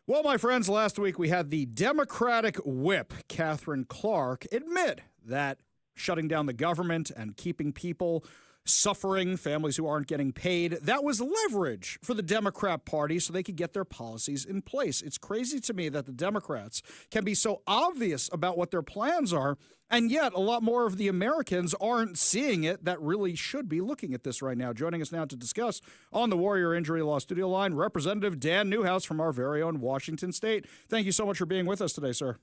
Well, my friends, last week we had the Democratic whip, Katherine admit that shutting down the government and keeping people suffering, families who aren't getting paid, that was leverage for the Democrat Party so they could get their policies in place. It's crazy to me that the Democrats can be so obvious about what their plans are, and yet a lot more of the Americans aren't seeing it that really should be looking at this right now. Joining us now to discuss on the Warrior Injury Law Studio Line, Representative Dan Newhouse from our very own Washington State. Thank you so much for being with us today, sir.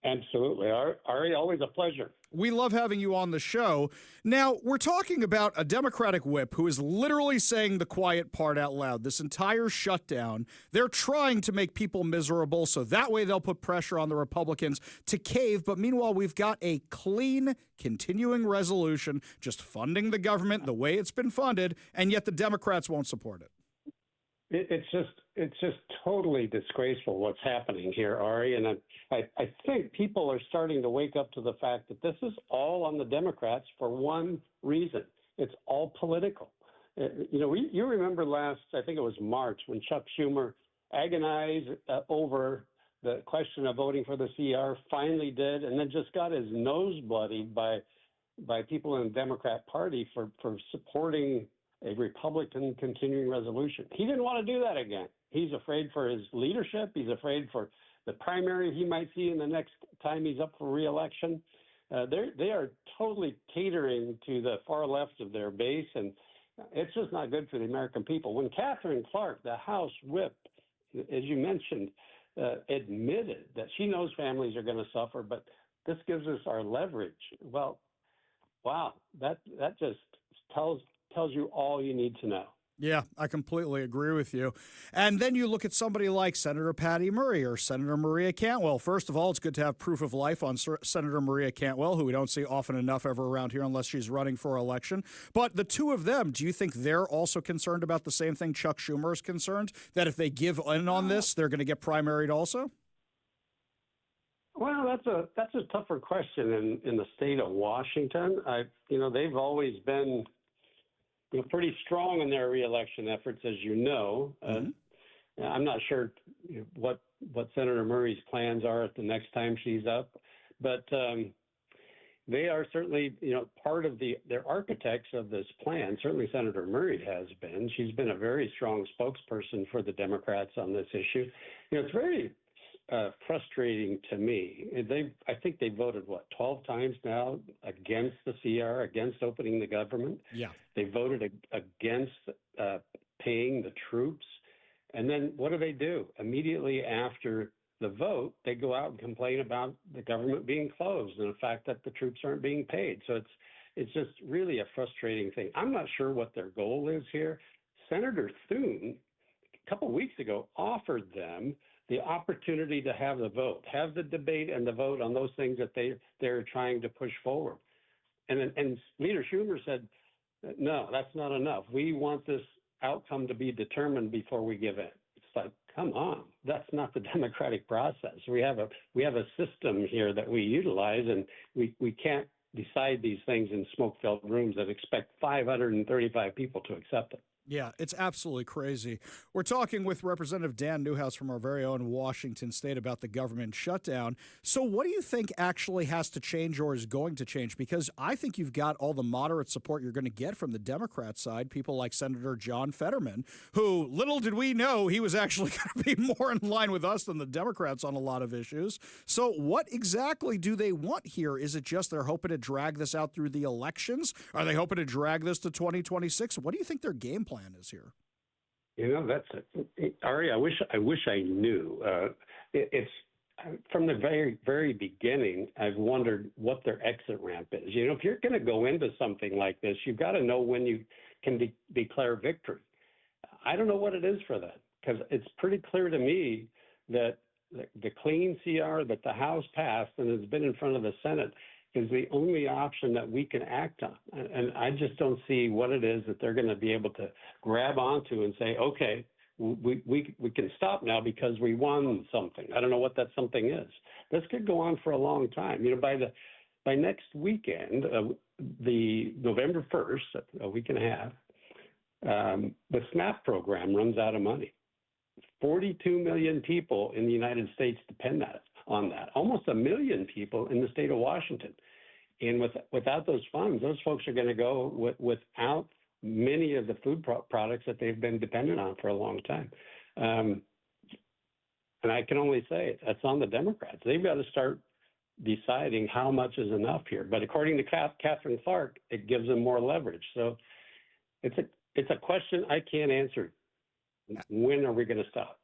Absolutely. Ari, always a pleasure. We love having you on the show. Now, we're talking about a Democratic whip who is literally saying the quiet part out loud. This entire shutdown, they're trying to make people miserable, so that way they'll put pressure on the Republicans to cave. But meanwhile, we've got a clean, continuing resolution just funding the government the way it's been funded, and yet the Democrats won't support it. It's just totally disgraceful what's happening here, Ari. And I think people are starting to wake up to the fact that this is all on the Democrats for one reason. It's all political. You remember I think it was March, when Chuck Schumer agonized over the question of voting for the CR, finally did, and then just got his nose bloodied by people in the Democrat Party for supporting a Republican continuing resolution. He didn't want to do that again. He's afraid for his leadership. He's afraid for the primary he might see in the next time he's up for re-election. They are totally catering to the far left of their base, and it's just not good for the American people. When Katherine Clark, the House whip, as you mentioned, admitted that she knows families are going to suffer, but this gives us our leverage. Well, wow, that just tells you all you need to know. Yeah, I completely agree with you. And then you look at somebody like Senator Patty Murray or Senator Maria Cantwell. First of all, it's good to have proof of life on Senator Maria Cantwell, who we don't see often enough ever around here unless she's running for election. But the two of them, do you think they're also concerned about the same thing Chuck Schumer is concerned, that if they give in on this, they're going to get primaried also? Well, that's a tougher question in the state of Washington. They've always been pretty strong in their reelection efforts, as you know. I'm not sure what Senator Murray's plans are at the next time she's up, but they are certainly part of they're architects of this plan. Certainly, Senator Murray has been. She's been a very strong spokesperson for the Democrats on this issue. It's very frustrating to me. I think they voted 12 times now against the CR, against opening the government. Yeah, they voted against paying the troops, and then what do? Immediately after the vote, they go out and complain about the government being closed and the fact that the troops aren't being paid. So it's just really a frustrating thing. I'm not sure what their goal is here. Senator Thune, a couple of weeks ago, offered them the opportunity to have the debate and the vote on those things that they're trying to push forward. And Leader Schumer said, no, that's not enough. We want this outcome to be determined before we give in. It's like, come on, that's not the democratic process. We have a system here that we utilize, and we can't decide these things in smoke-filled rooms that expect 535 people to accept it. Yeah, it's absolutely crazy. We're talking with Representative Dan Newhouse from our very own Washington State about the government shutdown. So what do you think actually has to change or is going to change? Because I think you've got all the moderate support you're going to get from the Democrat side, people like Senator John Fetterman, who little did we know he was actually going to be more in line with us than the Democrats on a lot of issues. So what exactly do they want here? Is it just they're hoping to drag this out through the elections? Are they hoping to drag this to 2026? What do you think their game plan is here? Ari, I wish I knew. It's from the very, very beginning, I've wondered what their exit ramp is. If you're going to go into something like this, you've got to know when you can declare victory. I don't know what it is for that, because it's pretty clear to me that the clean CR that the House passed and has been in front of the Senate is the only option that we can act on. And I just don't see what it is that they're going to be able to grab onto and say, okay, we can stop now because we won something. I don't know what that something is. This could go on for a long time. By next weekend, the November 1st, a week and a half, the SNAP program runs out of money. 42 million people in the United States depend on that. Almost a million people in the state of Washington. And without those funds, those folks are going to go without many of the food products that they've been dependent on for a long time. And I can only say that's on the Democrats. They've got to start deciding how much is enough here. But according to Katherine Clark, it gives them more leverage. So it's a question I can't answer. When are we going to stop?